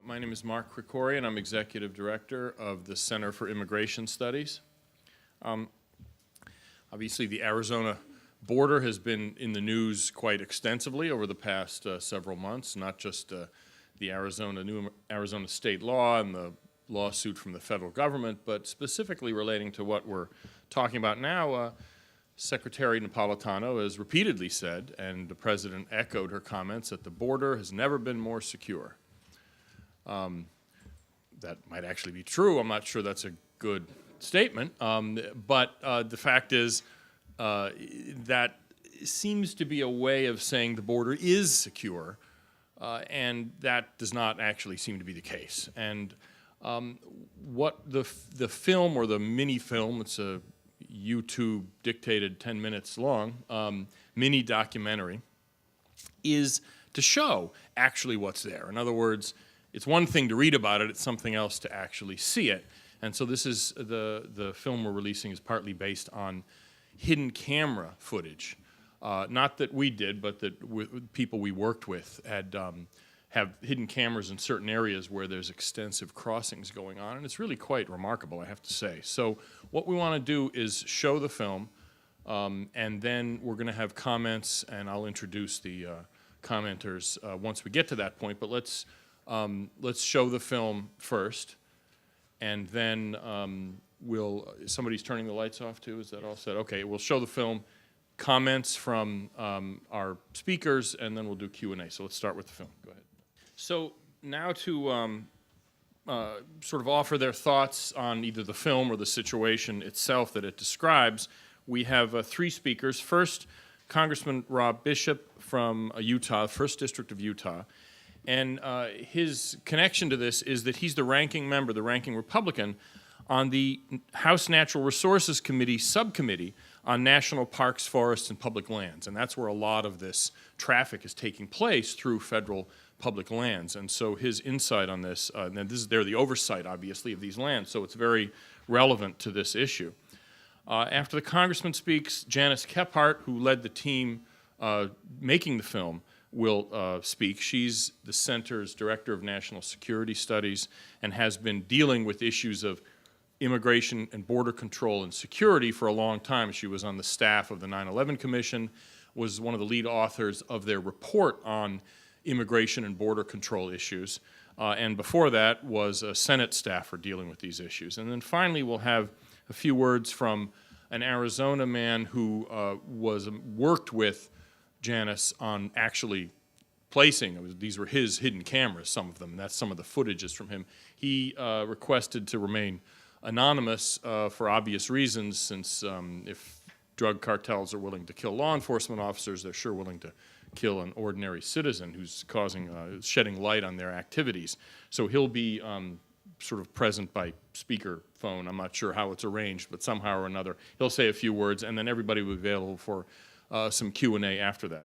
My name is Mark Krikorian. I'm Executive Director of the Center for Immigration Studies. Obviously, the Arizona border has been in the news quite extensively over the past several months, not just the new Arizona state law and the lawsuit from the federal government, but specifically relating to what we're talking about now. Secretary Napolitano has repeatedly said, and the President echoed her comments, that the border has never been more secure. That might actually be true. I'm not sure that's a good statement, but the fact is that seems to be a way of saying the border is secure, and that does not actually seem to be the case. And what the film, or the mini-film, it's a YouTube dictated 10 minutes long, mini documentary, is to show actually what's there. In other words, it's one thing to read about it, it's something else to actually see it. And so this is, the film we're releasing is partly based on hidden camera footage. Not that we did, but that people we worked with had have hidden cameras in certain areas where there's extensive crossings going on, and it's really quite remarkable, I have to say. So what we want to do is show the film, and then we're going to have comments, and I'll introduce the commenters once we get to that point. But let's show the film first, and then somebody's turning the lights off too, is that all set? Okay, we'll show the film, comments from our speakers, and then we'll do Q&A. So let's start with the film. Go ahead. So now to sort of offer their thoughts on either the film or the situation itself that it describes, we have three speakers. First, Congressman Rob Bishop from Utah, 1st District of Utah. And his connection to this is that he's the ranking member, the ranking Republican, on the House Natural Resources Committee subcommittee on national parks, forests, and public lands. And that's where a lot of this traffic is taking place, through federal public lands. And so his insight on this, and they're the oversight, obviously, of these lands, so it's very relevant to this issue. After the congressman speaks, Janice Kephart, who led the team making the film, will speak. She's the center's Director of National Security Studies and has been dealing with issues of immigration and border control and security for a long time. She was on the staff of the 9/11 Commission, was one of the lead authors of their report on immigration and border control issues, and before that was a Senate staffer dealing with these issues. And then finally we'll have a few words from an Arizona man who worked with Janice on actually placing, these were his hidden cameras, some of them, and that's some of the footage is from him. He requested to remain anonymous for obvious reasons, since if drug cartels are willing to kill law enforcement officers, they're sure willing to kill an ordinary citizen who's shedding light on their activities. So he'll be sort of present by speaker phone. I'm not sure how it's arranged, but somehow or another he'll say a few words, and then everybody will be available for some Q&A after that.